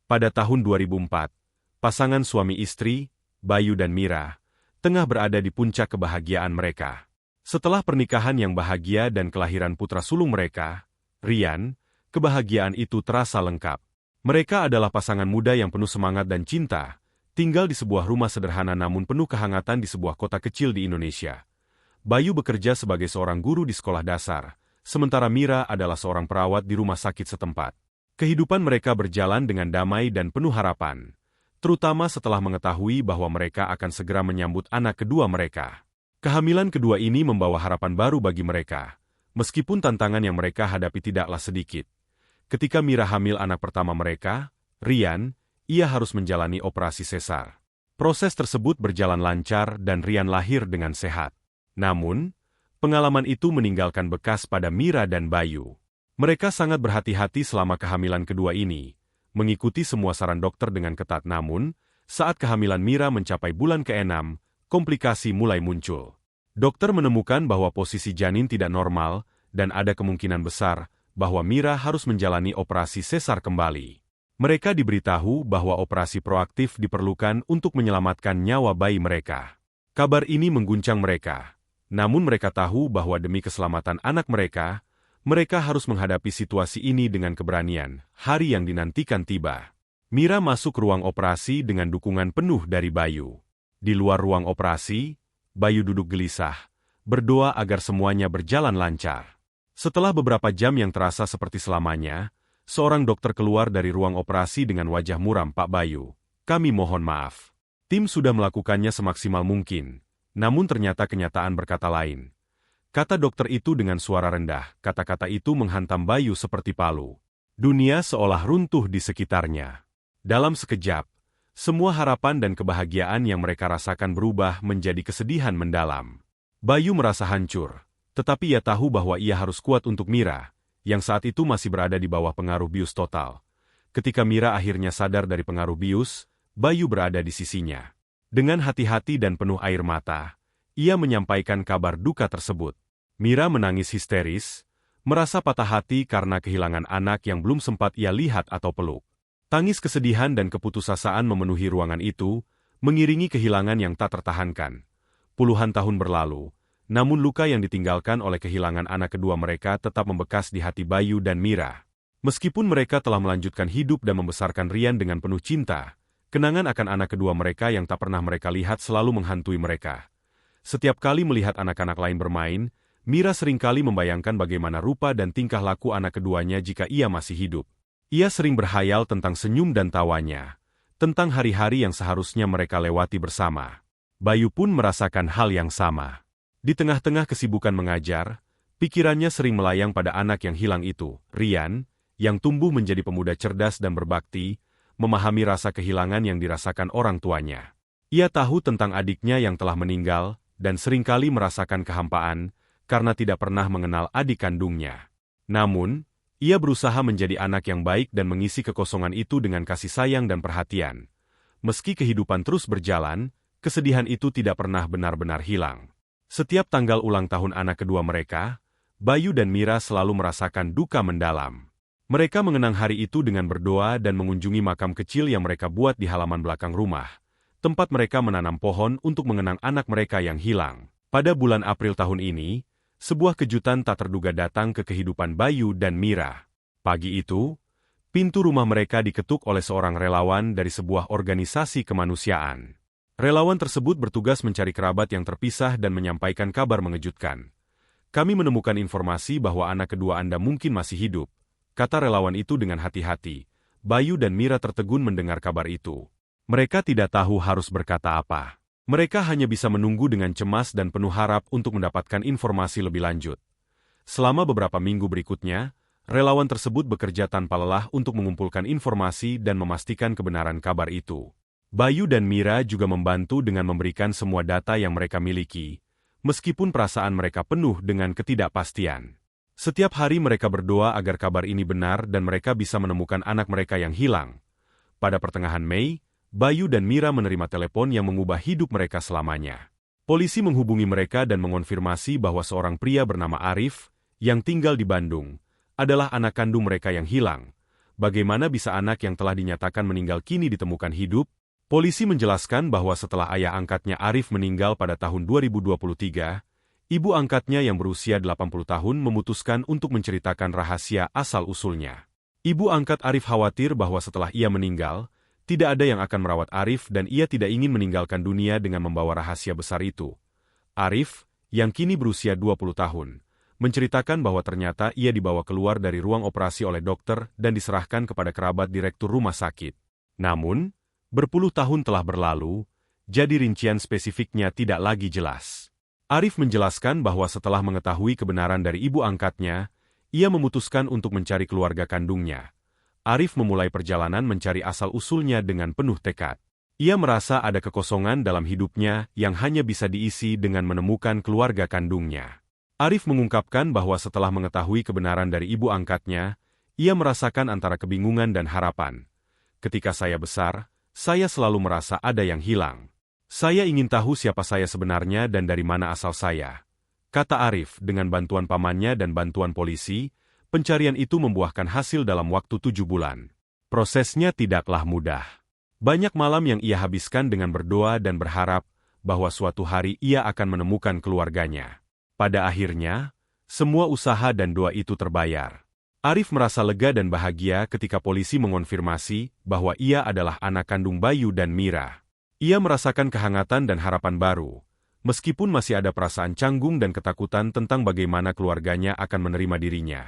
Pada tahun 2004, pasangan suami istri, Bayu dan Mira, tengah berada di puncak kebahagiaan mereka. Setelah pernikahan yang bahagia dan kelahiran putra sulung mereka, Rian, kebahagiaan itu terasa lengkap. Mereka adalah pasangan muda yang penuh semangat dan cinta, tinggal di sebuah rumah sederhana namun penuh kehangatan di sebuah kota kecil di Indonesia. Bayu bekerja sebagai seorang guru di sekolah dasar, sementara Mira adalah seorang perawat di rumah sakit setempat. Kehidupan mereka berjalan dengan damai dan penuh harapan, terutama setelah mengetahui bahwa mereka akan segera menyambut anak kedua mereka. Kehamilan kedua ini membawa harapan baru bagi mereka, meskipun tantangan yang mereka hadapi tidaklah sedikit. Ketika Mira hamil anak pertama mereka, Rian, ia harus menjalani operasi sesar. Proses tersebut berjalan lancar dan Rian lahir dengan sehat. Namun, pengalaman itu meninggalkan bekas pada Mira dan Bayu. Mereka sangat berhati-hati selama kehamilan kedua ini, mengikuti semua saran dokter dengan ketat namun, saat kehamilan Mira mencapai bulan ke-6, komplikasi mulai muncul. Dokter menemukan bahwa posisi janin tidak normal, dan ada kemungkinan besar bahwa Mira harus menjalani operasi sesar kembali. Mereka diberitahu bahwa operasi proaktif diperlukan untuk menyelamatkan nyawa bayi mereka. Kabar ini mengguncang mereka, namun mereka tahu bahwa demi keselamatan anak mereka harus menghadapi situasi ini dengan keberanian. Hari yang dinantikan tiba. Mira masuk ruang operasi dengan dukungan penuh dari Bayu. Di luar ruang operasi, Bayu duduk gelisah, berdoa agar semuanya berjalan lancar. Setelah beberapa jam yang terasa seperti selamanya, seorang dokter keluar dari ruang operasi dengan wajah muram. "Pak Bayu, kami mohon maaf. Tim sudah melakukannya semaksimal mungkin, namun ternyata kenyataan berkata lain," kata dokter itu dengan suara rendah. Kata-kata itu menghantam Bayu seperti palu. Dunia seolah runtuh di sekitarnya. Dalam sekejap, semua harapan dan kebahagiaan yang mereka rasakan berubah menjadi kesedihan mendalam. Bayu merasa hancur, tetapi ia tahu bahwa ia harus kuat untuk Mira, yang saat itu masih berada di bawah pengaruh bius total. Ketika Mira akhirnya sadar dari pengaruh bius, Bayu berada di sisinya. Dengan hati-hati dan penuh air mata, ia menyampaikan kabar duka tersebut. Mira menangis histeris, merasa patah hati karena kehilangan anak yang belum sempat ia lihat atau peluk. Tangis kesedihan dan keputusasaan memenuhi ruangan itu, mengiringi kehilangan yang tak tertahankan. Puluhan tahun berlalu, namun luka yang ditinggalkan oleh kehilangan anak kedua mereka tetap membekas di hati Bayu dan Mira. Meskipun mereka telah melanjutkan hidup dan membesarkan Rian dengan penuh cinta, kenangan akan anak kedua mereka yang tak pernah mereka lihat selalu menghantui mereka. Setiap kali melihat anak-anak lain bermain, Mira seringkali membayangkan bagaimana rupa dan tingkah laku anak keduanya jika ia masih hidup. Ia sering berhayal tentang senyum dan tawanya, tentang hari-hari yang seharusnya mereka lewati bersama. Bayu pun merasakan hal yang sama. Di tengah-tengah kesibukan mengajar, pikirannya sering melayang pada anak yang hilang itu, Rian, yang tumbuh menjadi pemuda cerdas dan berbakti, memahami rasa kehilangan yang dirasakan orang tuanya. Ia tahu tentang adiknya yang telah meninggal, dan seringkali merasakan kehampaan, karena tidak pernah mengenal adik kandungnya. Namun, ia berusaha menjadi anak yang baik dan mengisi kekosongan itu dengan kasih sayang dan perhatian. Meski kehidupan terus berjalan, kesedihan itu tidak pernah benar-benar hilang. Setiap tanggal ulang tahun anak kedua mereka, Bayu dan Mira selalu merasakan duka mendalam. Mereka mengenang hari itu dengan berdoa dan mengunjungi makam kecil yang mereka buat di halaman belakang rumah, tempat mereka menanam pohon untuk mengenang anak mereka yang hilang. Pada bulan April tahun ini, sebuah kejutan tak terduga datang ke kehidupan Bayu dan Mira. Pagi itu, pintu rumah mereka diketuk oleh seorang relawan dari sebuah organisasi kemanusiaan. Relawan tersebut bertugas mencari kerabat yang terpisah dan menyampaikan kabar mengejutkan. "Kami menemukan informasi bahwa anak kedua Anda mungkin masih hidup," kata relawan itu dengan hati-hati. Bayu dan Mira tertegun mendengar kabar itu. Mereka tidak tahu harus berkata apa. Mereka hanya bisa menunggu dengan cemas dan penuh harap untuk mendapatkan informasi lebih lanjut. Selama beberapa minggu berikutnya, relawan tersebut bekerja tanpa lelah untuk mengumpulkan informasi dan memastikan kebenaran kabar itu. Bayu dan Mira juga membantu dengan memberikan semua data yang mereka miliki, meskipun perasaan mereka penuh dengan ketidakpastian. Setiap hari mereka berdoa agar kabar ini benar dan mereka bisa menemukan anak mereka yang hilang. Pada pertengahan Mei, Bayu dan Mira menerima telepon yang mengubah hidup mereka selamanya. Polisi menghubungi mereka dan mengonfirmasi bahwa seorang pria bernama Arif, yang tinggal di Bandung, adalah anak kandung mereka yang hilang. bagaimana bisa anak yang telah dinyatakan meninggal kini ditemukan hidup? Polisi menjelaskan bahwa setelah ayah angkatnya Arif meninggal pada tahun 2023, ibu angkatnya yang berusia 80 tahun memutuskan untuk menceritakan rahasia asal-usulnya. Ibu angkat Arif khawatir bahwa setelah ia meninggal, tidak ada yang akan merawat Arif dan ia tidak ingin meninggalkan dunia dengan membawa rahasia besar itu. Arif, yang kini berusia 20 tahun, menceritakan bahwa ternyata ia dibawa keluar dari ruang operasi oleh dokter dan diserahkan kepada kerabat direktur rumah sakit. Namun, berpuluh tahun telah berlalu, jadi rincian spesifiknya tidak lagi jelas. Arif menjelaskan bahwa setelah mengetahui kebenaran dari ibu angkatnya, ia memutuskan untuk mencari keluarga kandungnya. Arif memulai perjalanan mencari asal-usulnya dengan penuh tekad. Ia merasa ada kekosongan dalam hidupnya yang hanya bisa diisi dengan menemukan keluarga kandungnya. Arif mengungkapkan bahwa setelah mengetahui kebenaran dari ibu angkatnya, ia merasakan antara kebingungan dan harapan. Ketika saya besar, saya selalu merasa ada yang hilang. Saya ingin tahu siapa saya sebenarnya dan dari mana asal saya. Kata Arif, dengan bantuan pamannya dan bantuan polisi, pencarian itu membuahkan hasil dalam waktu 7 bulan. Prosesnya tidaklah mudah. Banyak malam yang ia habiskan dengan berdoa dan berharap bahwa suatu hari ia akan menemukan keluarganya. Pada akhirnya, semua usaha dan doa itu terbayar. Arif merasa lega dan bahagia ketika polisi mengonfirmasi bahwa ia adalah anak kandung Bayu dan Mira. Ia merasakan kehangatan dan harapan baru, meskipun masih ada perasaan canggung dan ketakutan tentang bagaimana keluarganya akan menerima dirinya.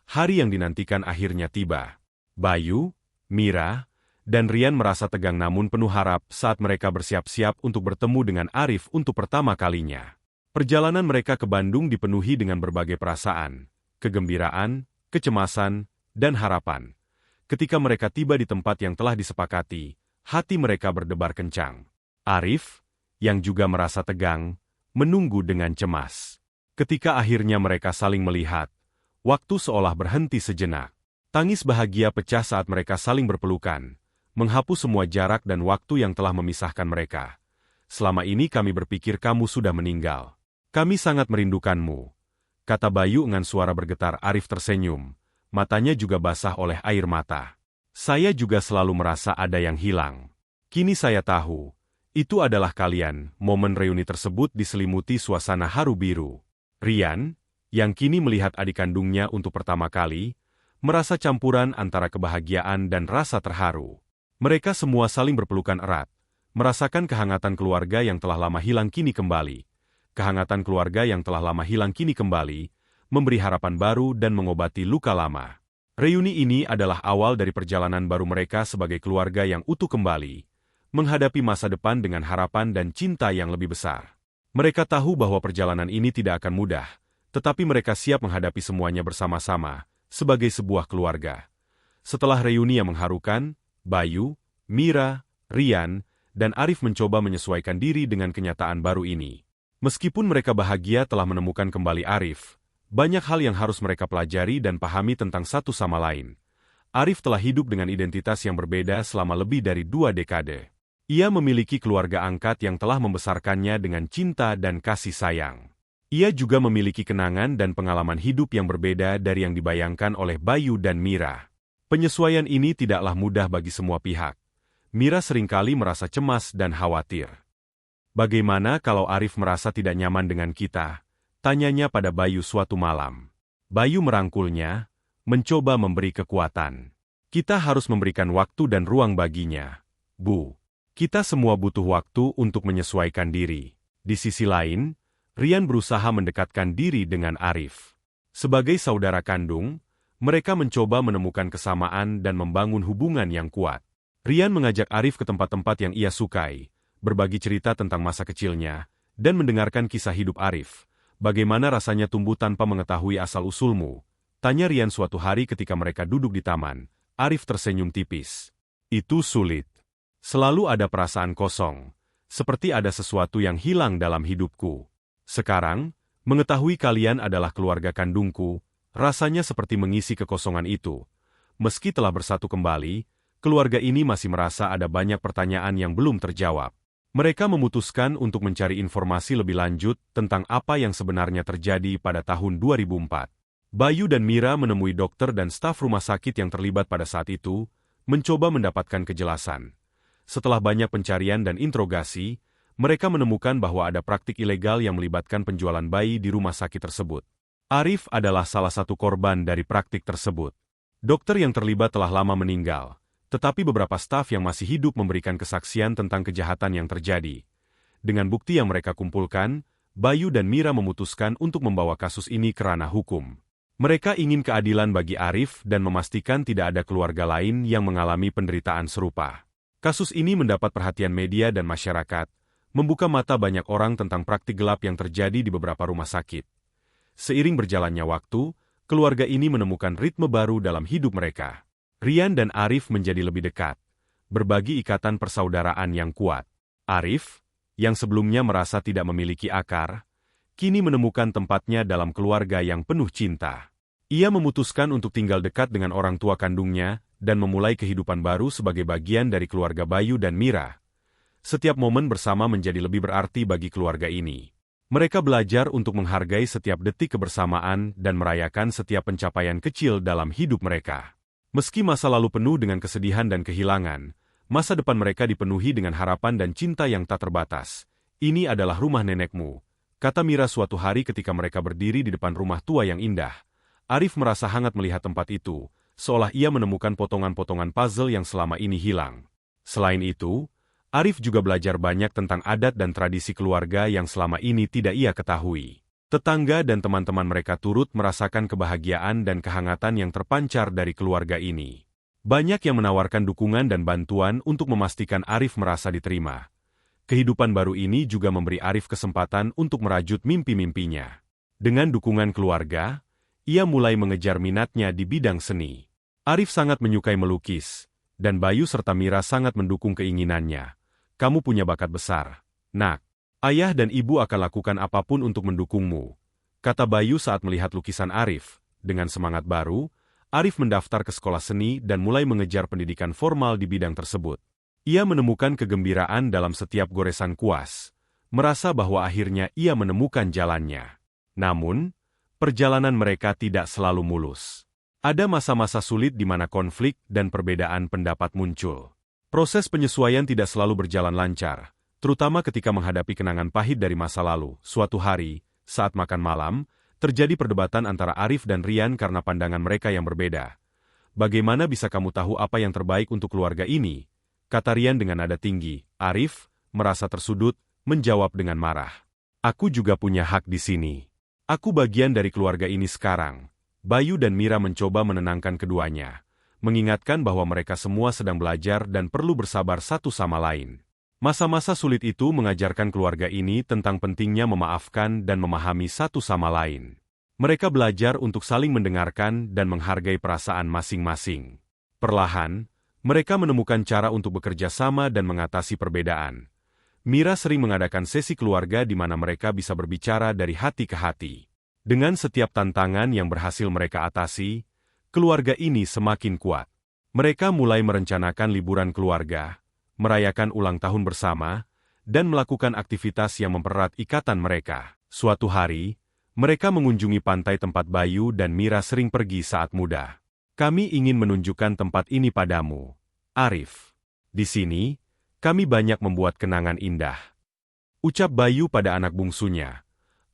Hari yang dinantikan akhirnya tiba. Bayu, Mira, dan Rian merasa tegang namun penuh harap saat mereka bersiap-siap untuk bertemu dengan Arif untuk pertama kalinya. Perjalanan mereka ke Bandung dipenuhi dengan berbagai perasaan, kegembiraan, kecemasan, dan harapan. Ketika mereka tiba di tempat yang telah disepakati, hati mereka berdebar kencang. Arif, yang juga merasa tegang, menunggu dengan cemas. Ketika akhirnya mereka saling melihat, waktu seolah berhenti sejenak. Tangis bahagia pecah saat mereka saling berpelukan, menghapus semua jarak dan waktu yang telah memisahkan mereka. Selama ini kami berpikir kamu sudah meninggal. Kami sangat merindukanmu, kata Bayu dengan suara bergetar. Arif tersenyum, matanya juga basah oleh air mata. Saya juga selalu merasa ada yang hilang. Kini saya tahu, itu adalah kalian. Momen reuni tersebut diselimuti suasana haru biru. Rian, yang kini melihat adik kandungnya untuk pertama kali, merasa campuran antara kebahagiaan dan rasa terharu. Mereka semua saling berpelukan erat, merasakan kehangatan keluarga yang telah lama hilang kini kembali. Kehangatan keluarga yang telah lama hilang kini kembali, memberi harapan baru dan mengobati luka lama. Reuni ini adalah awal dari perjalanan baru mereka sebagai keluarga yang utuh kembali, menghadapi masa depan dengan harapan dan cinta yang lebih besar. Mereka tahu bahwa perjalanan ini tidak akan mudah, tetapi mereka siap menghadapi semuanya bersama-sama, sebagai sebuah keluarga. Setelah reuni yang mengharukan, Bayu, Mira, Rian, dan Arif mencoba menyesuaikan diri dengan kenyataan baru ini. Meskipun mereka bahagia telah menemukan kembali Arif, banyak hal yang harus mereka pelajari dan pahami tentang satu sama lain. Arif telah hidup dengan identitas yang berbeda selama lebih dari 2 dekade. Ia memiliki keluarga angkat yang telah membesarkannya dengan cinta dan kasih sayang. Ia juga memiliki kenangan dan pengalaman hidup yang berbeda dari yang dibayangkan oleh Bayu dan Mira. Penyesuaian ini tidaklah mudah bagi semua pihak. Mira seringkali merasa cemas dan khawatir. Bagaimana kalau Arif merasa tidak nyaman dengan kita? Tanyanya pada Bayu suatu malam. Bayu merangkulnya, mencoba memberi kekuatan. Kita harus memberikan waktu dan ruang baginya. Bu, kita semua butuh waktu untuk menyesuaikan diri. Di sisi lain, Rian berusaha mendekatkan diri dengan Arif. Sebagai saudara kandung, mereka mencoba menemukan kesamaan dan membangun hubungan yang kuat. Rian mengajak Arif ke tempat-tempat yang ia sukai, berbagi cerita tentang masa kecilnya, dan mendengarkan kisah hidup Arif. Bagaimana rasanya tumbuh tanpa mengetahui asal-usulmu? Tanya Rian suatu hari ketika mereka duduk di taman. Arif tersenyum tipis. Itu sulit. Selalu ada perasaan kosong, seperti ada sesuatu yang hilang dalam hidupku. Sekarang, mengetahui kalian adalah keluarga kandungku, rasanya seperti mengisi kekosongan itu. Meski telah bersatu kembali, keluarga ini masih merasa ada banyak pertanyaan yang belum terjawab. Mereka memutuskan untuk mencari informasi lebih lanjut tentang apa yang sebenarnya terjadi pada tahun 2004. Bayu dan Mira menemui dokter dan staf rumah sakit yang terlibat pada saat itu, mencoba mendapatkan kejelasan. Setelah banyak pencarian dan interogasi, mereka menemukan bahwa ada praktik ilegal yang melibatkan penjualan bayi di rumah sakit tersebut. Arif adalah salah satu korban dari praktik tersebut. Dokter yang terlibat telah lama meninggal, tetapi beberapa staf yang masih hidup memberikan kesaksian tentang kejahatan yang terjadi. Dengan bukti yang mereka kumpulkan, Bayu dan Mira memutuskan untuk membawa kasus ini ke ranah hukum. Mereka ingin keadilan bagi Arif dan memastikan tidak ada keluarga lain yang mengalami penderitaan serupa. Kasus ini mendapat perhatian media dan masyarakat, membuka mata banyak orang tentang praktik gelap yang terjadi di beberapa rumah sakit. Seiring berjalannya waktu, keluarga ini menemukan ritme baru dalam hidup mereka. Rian dan Arif menjadi lebih dekat, berbagi ikatan persaudaraan yang kuat. Arif, yang sebelumnya merasa tidak memiliki akar, kini menemukan tempatnya dalam keluarga yang penuh cinta. Ia memutuskan untuk tinggal dekat dengan orang tua kandungnya dan memulai kehidupan baru sebagai bagian dari keluarga Bayu dan Mira. Setiap momen bersama menjadi lebih berarti bagi keluarga ini. Mereka belajar untuk menghargai setiap detik kebersamaan dan merayakan setiap pencapaian kecil dalam hidup mereka. Meski masa lalu penuh dengan kesedihan dan kehilangan, masa depan mereka dipenuhi dengan harapan dan cinta yang tak terbatas. Ini adalah rumah nenekmu, kata Mira suatu hari ketika mereka berdiri di depan rumah tua yang indah. Arif merasa hangat melihat tempat itu, seolah ia menemukan potongan-potongan puzzle yang selama ini hilang. Selain itu, Arif juga belajar banyak tentang adat dan tradisi keluarga yang selama ini tidak ia ketahui. Tetangga dan teman-teman mereka turut merasakan kebahagiaan dan kehangatan yang terpancar dari keluarga ini. Banyak yang menawarkan dukungan dan bantuan untuk memastikan Arif merasa diterima. Kehidupan baru ini juga memberi Arif kesempatan untuk merajut mimpi-mimpinya. Dengan dukungan keluarga, ia mulai mengejar minatnya di bidang seni. Arif sangat menyukai melukis, dan Bayu serta Mira sangat mendukung keinginannya. Kamu punya bakat besar, nak. Ayah dan ibu akan lakukan apapun untuk mendukungmu, kata Bayu saat melihat lukisan Arif. Dengan semangat baru, Arif mendaftar ke sekolah seni dan mulai mengejar pendidikan formal di bidang tersebut. Ia menemukan kegembiraan dalam setiap goresan kuas, merasa bahwa akhirnya ia menemukan jalannya. Namun, perjalanan mereka tidak selalu mulus. Ada masa-masa sulit di mana konflik dan perbedaan pendapat muncul. Proses penyesuaian tidak selalu berjalan lancar, terutama ketika menghadapi kenangan pahit dari masa lalu. Suatu hari, saat makan malam, terjadi perdebatan antara Arif dan Rian karena pandangan mereka yang berbeda. Bagaimana bisa kamu tahu apa yang terbaik untuk keluarga ini? Kata Rian dengan nada tinggi. Arif, merasa tersudut, menjawab dengan marah. Aku juga punya hak di sini. Aku bagian dari keluarga ini sekarang. Bayu dan Mira mencoba menenangkan keduanya, mengingatkan bahwa mereka semua sedang belajar dan perlu bersabar satu sama lain. Masa-masa sulit itu mengajarkan keluarga ini tentang pentingnya memaafkan dan memahami satu sama lain. Mereka belajar untuk saling mendengarkan dan menghargai perasaan masing-masing. Perlahan, mereka menemukan cara untuk bekerja sama dan mengatasi perbedaan. Mira sering mengadakan sesi keluarga di mana mereka bisa berbicara dari hati ke hati. Dengan setiap tantangan yang berhasil mereka atasi, keluarga ini semakin kuat. Mereka mulai merencanakan liburan keluarga, merayakan ulang tahun bersama, dan melakukan aktivitas yang mempererat ikatan mereka. Suatu hari, mereka mengunjungi pantai tempat Bayu dan Mira sering pergi saat muda. Kami ingin menunjukkan tempat ini padamu, Arif. Di sini, kami banyak membuat kenangan indah. Ucap Bayu pada anak bungsunya.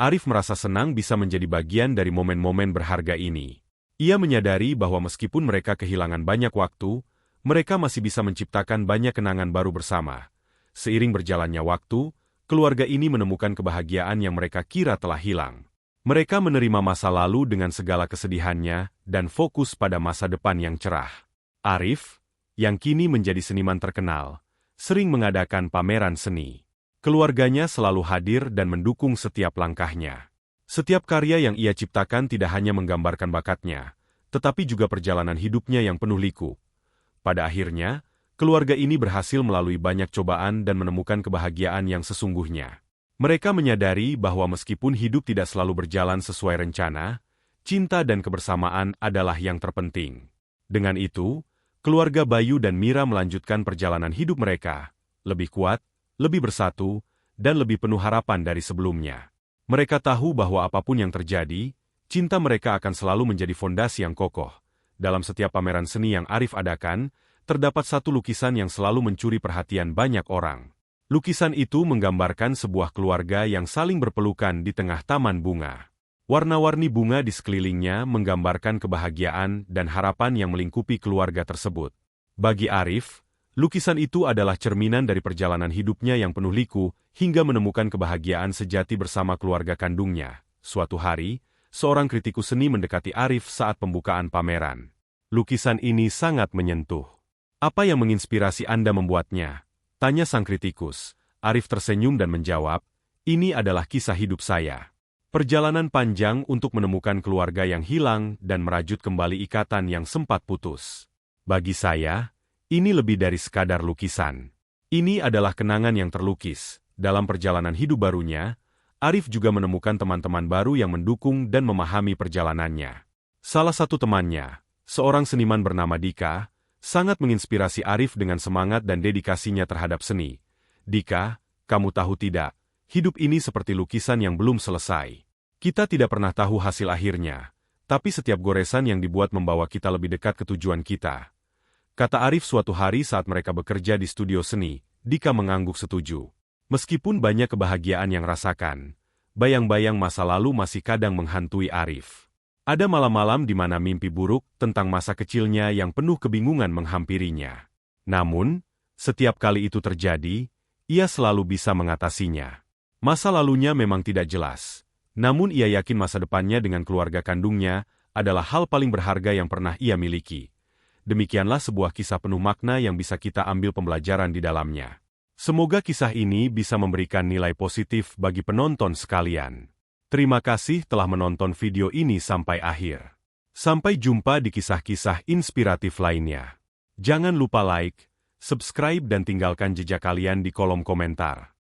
Arif merasa senang bisa menjadi bagian dari momen-momen berharga ini. Ia menyadari bahwa meskipun mereka kehilangan banyak waktu, mereka masih bisa menciptakan banyak kenangan baru bersama. Seiring berjalannya waktu, keluarga ini menemukan kebahagiaan yang mereka kira telah hilang. Mereka menerima masa lalu dengan segala kesedihannya dan fokus pada masa depan yang cerah. Arif, yang kini menjadi seniman terkenal, sering mengadakan pameran seni. Keluarganya selalu hadir dan mendukung setiap langkahnya. Setiap karya yang ia ciptakan tidak hanya menggambarkan bakatnya, tetapi juga perjalanan hidupnya yang penuh liku. Pada akhirnya, keluarga ini berhasil melalui banyak cobaan dan menemukan kebahagiaan yang sesungguhnya. Mereka menyadari bahwa meskipun hidup tidak selalu berjalan sesuai rencana, cinta dan kebersamaan adalah yang terpenting. Dengan itu, keluarga Bayu dan Mira melanjutkan perjalanan hidup mereka, lebih kuat, lebih bersatu, dan lebih penuh harapan dari sebelumnya. Mereka tahu bahwa apapun yang terjadi, Cinta mereka akan selalu menjadi fondasi yang kokoh. Dalam setiap pameran seni yang Arif adakan, terdapat satu lukisan yang selalu mencuri perhatian banyak orang. Lukisan itu menggambarkan sebuah keluarga yang saling berpelukan di tengah taman bunga. Warna-warni bunga di sekelilingnya menggambarkan kebahagiaan dan harapan yang melingkupi keluarga tersebut. Bagi Arif, lukisan itu adalah cerminan dari perjalanan hidupnya yang penuh liku hingga menemukan kebahagiaan sejati bersama keluarga kandungnya. Suatu hari, seorang kritikus seni mendekati Arif saat pembukaan pameran. Lukisan ini sangat menyentuh. Apa yang menginspirasi Anda membuatnya? Tanya sang kritikus. Arif tersenyum dan menjawab, ini adalah kisah hidup saya. Perjalanan panjang untuk menemukan keluarga yang hilang dan merajut kembali ikatan yang sempat putus. Bagi saya, ini lebih dari sekadar lukisan. Ini adalah kenangan yang terlukis. Dalam perjalanan hidup barunya, Arif juga menemukan teman-teman baru yang mendukung dan memahami perjalanannya. Salah satu temannya, seorang seniman bernama Dika, sangat menginspirasi Arif dengan semangat dan dedikasinya terhadap seni. Dika, kamu tahu tidak, hidup ini seperti lukisan yang belum selesai. Kita tidak pernah tahu hasil akhirnya, tapi setiap goresan yang dibuat membawa kita lebih dekat ke tujuan kita. Kata Arif suatu hari saat mereka bekerja di studio seni. Dika mengangguk setuju. Meskipun banyak kebahagiaan yang rasakan, bayang-bayang masa lalu masih kadang menghantui Arif. Ada malam-malam di mana mimpi buruk tentang masa kecilnya yang penuh kebingungan menghampirinya. Namun, setiap kali itu terjadi, ia selalu bisa mengatasinya. Masa lalunya memang tidak jelas, namun ia yakin masa depannya dengan keluarga kandungnya adalah hal paling berharga yang pernah ia miliki. Demikianlah sebuah kisah penuh makna yang bisa kita ambil pembelajaran di dalamnya. Semoga kisah ini bisa memberikan nilai positif bagi penonton sekalian. Terima kasih telah menonton video ini sampai akhir. Sampai jumpa di kisah-kisah inspiratif lainnya. Jangan lupa like, subscribe dan tinggalkan jejak kalian di kolom komentar.